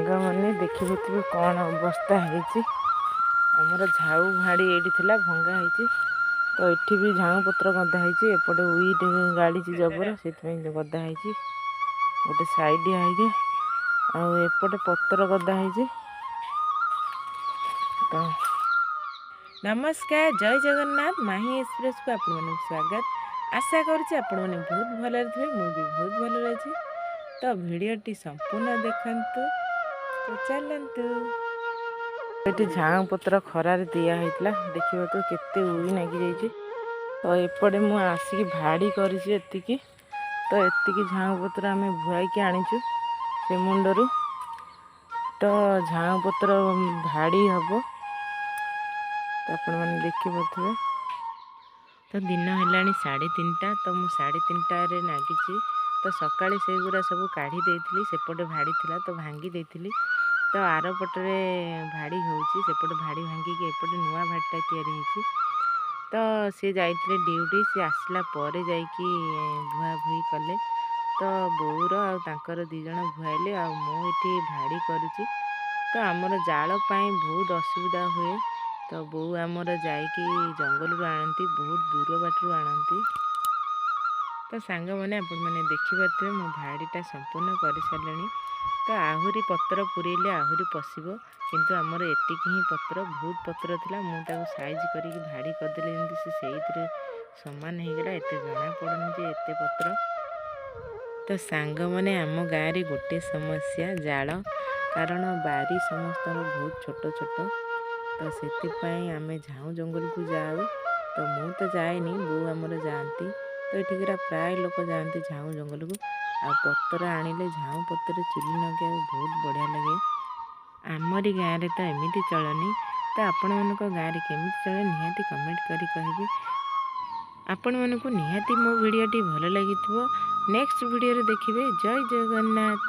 ସାଙ୍ଗମାନେ ଦେଖିବେ କ'ଣ ଅବସ୍ଥା ହେଇଛି। ଆମର ଝାଉ ଭାଡ଼ି ଏଇଠି ଥିଲା, ଭଙ୍ଗା ହେଇଛି। ତ ଏଠି ବି ଝାଉଁ ପତ୍ର ଗଦା ହେଇଛି। ଏପଟେ ଉଇଟ୍ ଗାଳିଛି ଜବର, ସେଥିପାଇଁ ଗଦା ହେଇଛି ଗୋଟେ ସାଇଡିଆ ହେଇକି। ଆଉ ଏପଟେ ପତ୍ର ଗଦା ହେଇଛି। ତ ନମସ୍କାର, ଜୟ ଜଗନ୍ନାଥ। ମାହି ଏକ୍ସପ୍ରେସକୁ ଆପଣମାନଙ୍କୁ ସ୍ୱାଗତ। ଆଶା କରୁଛି ଆପଣମାନେ ବହୁତ ଭଲରେ ଥିବେ। ମୁଁ ବି ବହୁତ ଭଲରେ ଅଛି। ତ ଭିଡ଼ିଓଟି ସମ୍ପୂର୍ଣ୍ଣ ଦେଖନ୍ତୁ। ତ ଚାଲନ୍ତୁ। ଏଠି ଝାଉଁ ପତ୍ର ଖରାରେ ଦିଆ ହେଇଥିଲା, ଦେଖିବାକୁ କେତେ ଉଇ ନାଗି ଯାଇଛି। ତ ଏପଟେ ମୁଁ ଆସିକି ଭାଡ଼ି କରିଛି ଏତିକି। ତ ଏତିକି ଝାଉଁ ପତ୍ର ଆମେ ଭୁଆଇକି ଆଣିଛୁ ସେ ମୁଣ୍ଡରୁ। ତ ଝାଉଁ ପତ୍ର ଭାଡ଼ି ହବ, ତ ଆପଣମାନେ ଦେଖିପାରୁଥିବେ। ତ ଦିନ ହେଲାଣି 3:30। ତ ମୁଁ 3:30ରେ ନାଗିଛି। ତ ସକାଳେ ସେଗୁଡ଼ା ସବୁ କାଢ଼ି ଦେଇଥିଲି। ସେପଟେ ଭାଡ଼ି ଥିଲା ତ ଭାଙ୍ଗି ଦେଇଥିଲି। ତ ଆର ପଟରେ ଭାଡ଼ି ହେଉଛି, ସେପଟେ ଭାଡ଼ି ଭାଙ୍ଗିକି ଏପଟେ ନୂଆ ଭାଡ଼ିଟା ତିଆରି ହେଇଛି। ତ ସେ ଯାଇଥିଲେ ଡ୍ୟୁଟି, ସେ ଆସିଲା ପରେ ଯାଇକି ଭୁଆଭୁଇ କଲେ। ତ ବୋଉର ଆଉ ତାଙ୍କର 2 ଜଣ ଭୁଆଇଲେ, ଆଉ ମୁଁ ଏଠି ଭାଡ଼ି କରୁଛି। ତ ଆମର ଜାଳ ପାଇଁ ବହୁତ ଅସୁବିଧା ହୁଏ। ତ ବୋଉ ଆମର ଯାଇକି ଜଙ୍ଗଲରୁ ଆଣନ୍ତି, ବହୁତ ଦୂର ବାଟରୁ ଆଣନ୍ତି। ତ ସାଙ୍ଗମାନେ ଆପଣମାନେ ଦେଖିପାରୁଥିବେ ମୁଁ ଭାଡ଼ିଟା ସମ୍ପୂର୍ଣ୍ଣ କରିସାରିଲିଣି। ତ ଆହୁରି ପତ୍ର ପୁରେଇଲେ ଆହୁରି ପଶିବ, କିନ୍ତୁ ଆମର ଏତିକି ହିଁ ପତ୍ର। ବହୁତ ପତ୍ର ଥିଲା, ମୁଁ ତାକୁ ସାଇଜ୍ କରିକି ଭାଡ଼ି କରିଦେଲି ଯେମିତି ସେ ସେଇଥିରେ ସମାନ ହେଇଗଲା। ଏତେ ଜଣାପଡ଼ୁନି ଯେ ଏତେ ପତ୍ର। ତ ସାଙ୍ଗମାନେ ଆମ ଗାଁରେ ଗୋଟେ ସମସ୍ୟା ଜାଳ, କାରଣ ବାରି ସମସ୍ତଙ୍କର ବହୁତ ଛୋଟ ଛୋଟ। ତ ସେଥିପାଇଁ ଆମେ ଝାଉଁ ଜଙ୍ଗଲକୁ ଯାଉ। ତ ମୁଁ ତ ଯାଏନି, ବୋଉ ଆମର ଯାଆନ୍ତି। ତ ଏଠିକାର ପ୍ରାୟ ଲୋକ ଯାଆନ୍ତି ଝାଉଁ ଜଙ୍ଗଲକୁ। ଆଉ ପତ୍ର ଆଣିଲେ ଝାଉଁ ପତ୍ରରେ ଚୁଲି ଲଗାଇବାକୁ ବହୁତ ବଢ଼ିଆ ଲାଗେ। ଆମରି ଗାଁରେ ତ ଏମିତି ଚଳନି। ତ ଆପଣମାନଙ୍କ ଗାଁରେ କେମିତି ଚଳେ ନିହାତି କମେଣ୍ଟ କରି କହିବେ। ଆପଣମାନଙ୍କୁ ନିହାତି ମୋ ଭିଡ଼ିଓଟି ଭଲ ଲାଗିଥିବ। ନେକ୍ସଟ ଭିଡ଼ିଓରେ ଦେଖିବେ। ଜୟ ଜଗନ୍ନାଥ।